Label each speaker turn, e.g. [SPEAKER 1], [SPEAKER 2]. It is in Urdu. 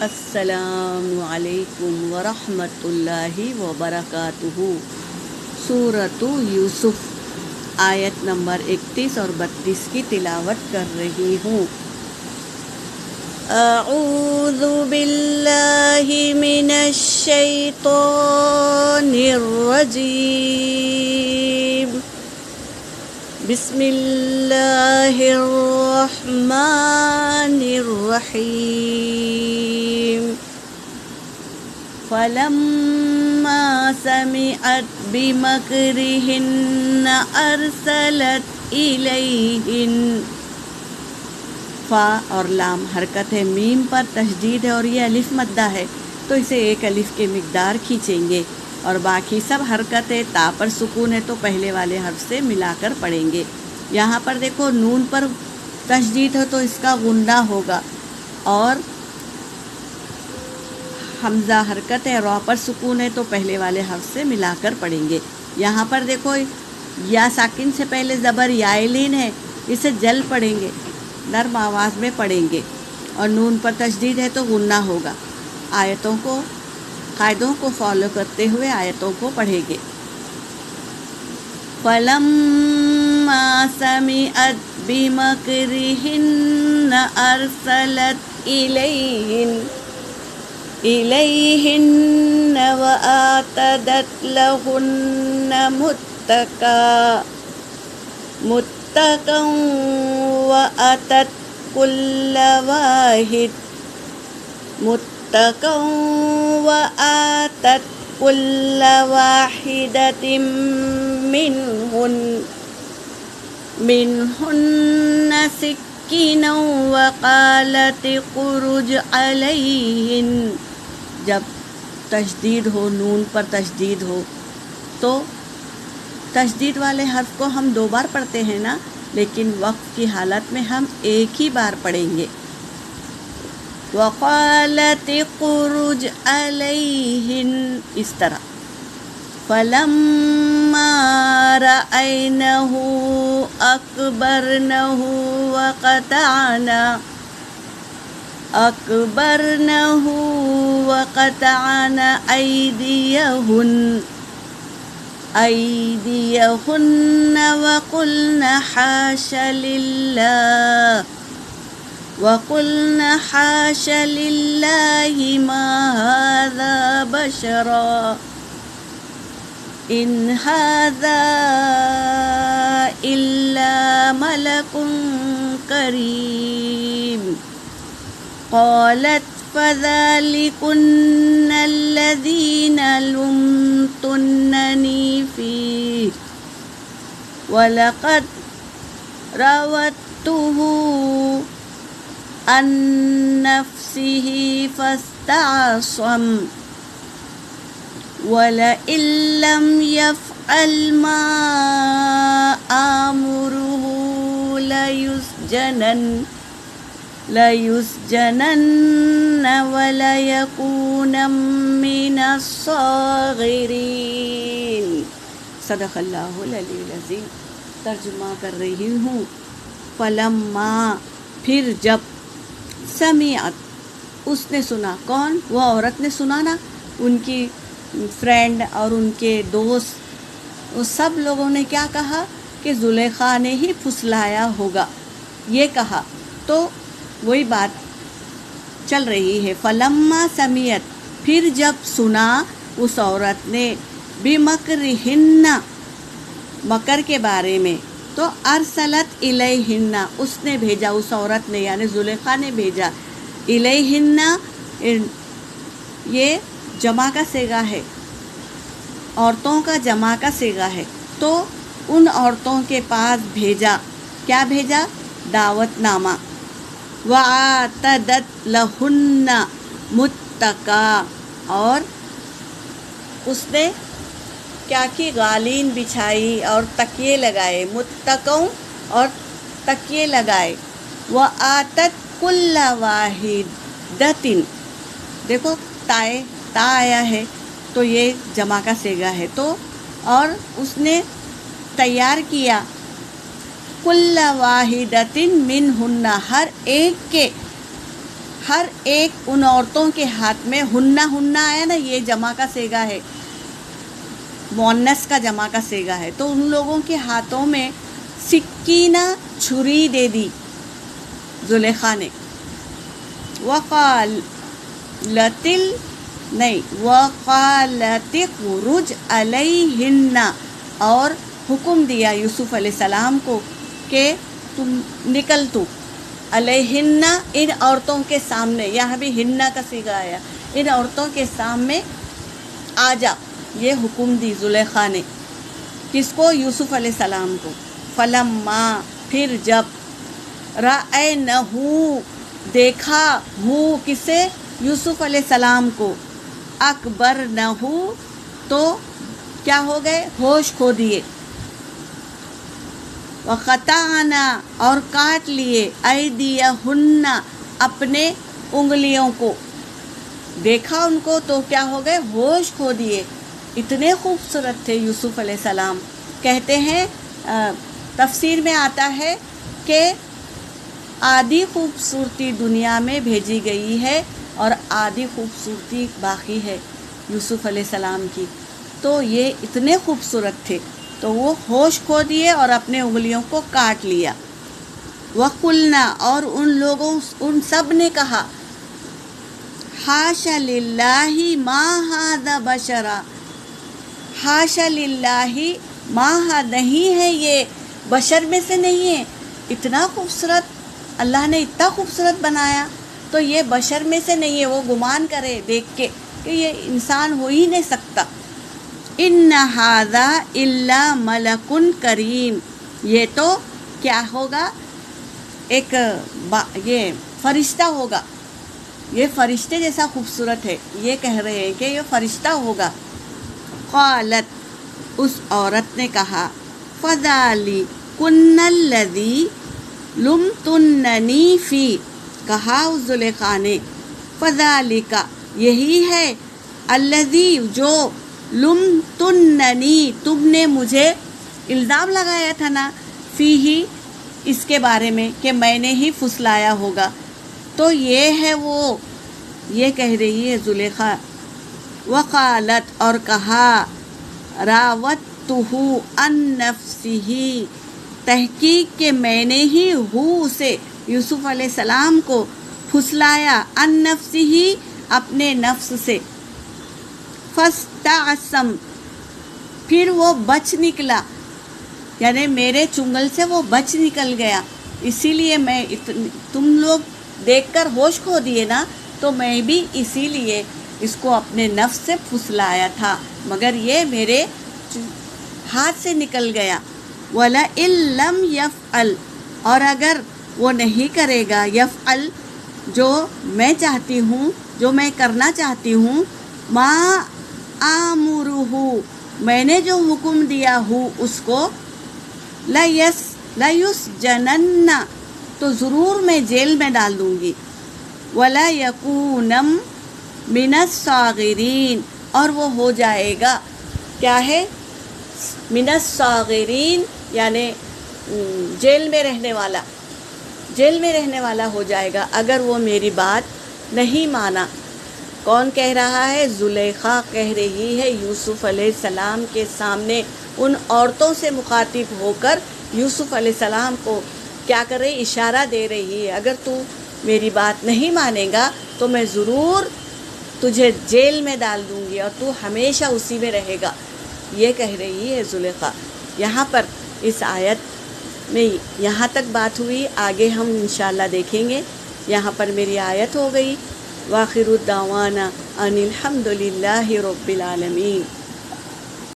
[SPEAKER 1] السلام علیکم ورحمۃ اللہ وبرکاتہ۔ سورۃ یوسف آیت نمبر 31 اور 32 کی تلاوت کر رہی ہوں۔ اعوذ باللہ من الشیطان الرجیم، بسم اللہ الرحمن الرحیم۔ فلما سمعت بمکرہن ارسلت الیہن، فا اور لام حرکت ہے، میم پر تشدید ہے اور یہ الف مدہ ہے، تو اسے ایک الف کے مقدار کھینچیں گے، اور باقی سب حرکت ہے، تا پر سکون ہے تو پہلے والے حرف سے ملا کر پڑھیں گے۔ یہاں پر دیکھو نون پر تشدید ہے تو اس کا غنہ ہوگا، اور حمزہ حرکت ہے، را پر سکون ہے تو پہلے والے حرف سے ملا کر پڑھیں گے۔ یہاں پر دیکھو یا ساکن سے پہلے زبر یائلین ہے، اسے جل پڑھیں گے، نرم آواز میں پڑھیں گے، اور نون پر تشدید ہے تو غنہ ہوگا۔ آیتوں کو قاعدوں کو فالو کرتے ہوئے آیتوں کو پڑھیں گے۔ فَلَمَّا سَمِعَتْ بِمَكْرِهِنَّ أَرْسَلَتْ إِلَيْهِنَّ وَآتَدَتْ لَهُنَّ مُتَّكًا وَآتَتْ كُلَّ واحدة منهن سكينا وقالت اخرج عليهن۔ جب تشدید ہو، نون پر تشدید ہو، تو تشدید والے حرف کو ہم 2 بار پڑھتے ہیں نا، لیکن وقف کی حالت میں ہم ایک ہی بار پڑھیں گے۔ وَقَالَتِ اخْرُجْ عَلَيْهِنَّ، اس طرح۔ فَلَمَّا رَأَيْنَهُ أَكْبَرْنَهُ وَقَطَعْنَ أَيْدِيَهُنَّ وَقُلْنَ حَاشَ لِلَّهِ مَا هَذَا بَشَرًا إِنْ هَذَا إِلَّا مَلَكٌ كَرِيمٌ۔ قَالَتْ فَذَلِكُنَّ الَّذِينَ لُمْتُنَّنِي فِيهِ وَلَقَدْ رَاوَدتُّهُ عَن نَّفْسِهِ فَاسْتَعْصَمَ وَلَئِن لَّمْ يَفْعَلْ مَا آمُرُهُ لَيُسْجَنَنَّ وَلَيَكُونًا مِّنَ الصَّاغِرِينَ۔ صدق اللہ العلی العظیم۔ ترجمہ کر رہی ہوں۔ فلما، پھر جب، سمعت، اس نے سنا، کون؟ وہ عورت نے سنا نا، ان کی فرینڈ اور ان کے دوست، وہ سب لوگوں نے کیا کہا کہ زلیخا نے ہی پھسلایا ہوگا، یہ کہا، تو وہی بات چل رہی ہے۔ فلما سمعت، پھر جب سنا اس عورت نے، بمکرہن، مکر کے بارے میں، تو ارسلت الیہن، اس نے بھیجا، اس عورت نے یعنی زلیخا نے بھیجا، الیہن یہ جمع کا صیغہ ہے، عورتوں کا جمع کا صیغہ ہے، تو ان عورتوں کے پاس بھیجا، کیا بھیجا؟ دعوت نامہ۔ وَآتَدَتْ لَهُنَّ مُتَّكًا، اور اس نے کیا کی؟ غالین بچھائی اور تکیے لگائے، متکوں اور تکیے لگائے۔ وَآتَتْ كُلَّ وَاحِدَةٍ، دیکھو تا آیا ہے تو یہ جمع کا صیغہ ہے، تو اور اس نے تیار کیا، کل واحدۃ منہن، ہر ایک کے، ہر ایک ان عورتوں کے ہاتھ میں ہننا آیا نا، یہ جمع کا صیغہ ہے، مؤنث کا جمع کا صیغہ ہے، تو ان لوگوں کے ہاتھوں میں سکینہ چھری دے دی زلیخا نے. وقالت اخرج علیہن، اور حکم دیا یوسف علیہ السلام کو کہ تم نکل تو، علیہن ان عورتوں کے سامنے، یہاں بھی ہننا کا صیغہ آیا، ان عورتوں کے سامنے آ جا. یہ حکم دی زلیخا نے کس کو؟ یوسف علیہ السلام کو. فلما پھر جب، رأینہ دیکھا، ہو کسے؟ یوسف علیہ السلام کو. اکبرنہ تو کیا ہو گئے؟ ہوش کھو دیے. وقطعنا اور کاٹ لیے، ایدیہن اپنے انگلیوں کو. دیکھا ان کو تو کیا ہو گئے؟ ہوش کھو دیے. اتنے خوبصورت تھے یوسف علیہ السلام. کہتے ہیں تفسیر میں آتا ہے کہ آدھی خوبصورتی دنیا میں بھیجی گئی ہے اور آدھی خوبصورتی باقی ہے یوسف علیہ السلام کی. تو یہ اتنے خوبصورت تھے تو وہ ہوش کھو دیے اور اپنے انگلیوں کو کاٹ لیا. وقلنا اور ان سب نے کہا، حاشا للہ ما ھذا بشرا، حاشا للہ ما ھذا، نہیں ہے یہ، بشر میں سے نہیں ہے. اتنا خوبصورت اللہ نے اتنا خوبصورت بنایا تو یہ بشر میں سے نہیں ہے. وہ گمان کرے دیکھ کے کہ یہ انسان ہو ہی نہیں سکتا. ان ھذا الا ملک کریم، یہ تو کیا ہوگا؟ ایک یہ فرشتہ ہوگا. یہ فرشتے جیسا خوبصورت ہے، یہ کہہ رہے ہیں کہ یہ فرشتہ ہوگا. قالت اس عورت نے کہا، فذالکن الذی لمتننی فی، کہا اس زلیخا نے، فذالک یہی ہے، الذی جو، لمتننی تم نے مجھے الزام لگایا تھا نا، فی ہی اس کے بارے میں کہ میں نے ہی پھسلایا ہوگا. تو یہ ہے وہ، یہ کہہ رہی ہے زلیخا. وقالت اور کہا، راوتہ عن نفسہ، تحقیق کہ میں نے ہی اسے یوسف علیہ السلام کو پھسلایا، عن نفسہ اپنے نفس سے. فاستعصم پھر وہ بچ نکلا، یعنی میرے چنگل سے وہ بچ نکل گیا. اسی لیے میں تم لوگ دیکھ کر ہوش کھو دیے نا، تو میں بھی اسی لیے اس کو اپنے نفس سے پھسلایا تھا، مگر یہ میرے ہاتھ سے نکل گیا. وَلَئِن لَّمْ يَفْعَلْ، اور اگر وہ نہیں کرے گا، یفعل جو میں چاہتی ہوں، جو میں کرنا چاہتی ہوں، ما آمرہ میں نے جو حکم دیا ہوں اس کو، لَيُسْجَنَنَّ تو ضرور میں جیل میں ڈال دوں گی. وَلَيَكُونَ مِنَ الصَّاغِرِينَ اور وہ ہو جائے گا، کیا ہے؟ من الصاغرین، یعنی جیل میں رہنے والا ہو جائے گا اگر وہ میری بات نہیں مانا. کون کہہ رہا ہے؟ زلیخا کہہ رہی ہے یوسف علیہ السلام کے سامنے، ان عورتوں سے مخاطب ہو کر یوسف علیہ السلام کو کیا کر رہی؟ اشارہ دے رہی ہے، اگر تو میری بات نہیں مانے گا تو میں ضرور تجھے جیل میں ڈال دوں گی اور تو ہمیشہ اسی میں رہے گا. یہ کہہ رہی ہے زلیخا. یہاں پر اس آیت میں یہاں تک بات ہوئی، آگے ہم انشاءاللہ دیکھیں گے. یہاں پر میری آیت ہو گئی. وآخر الدعوانا ان الحمد للہ رب العالمین.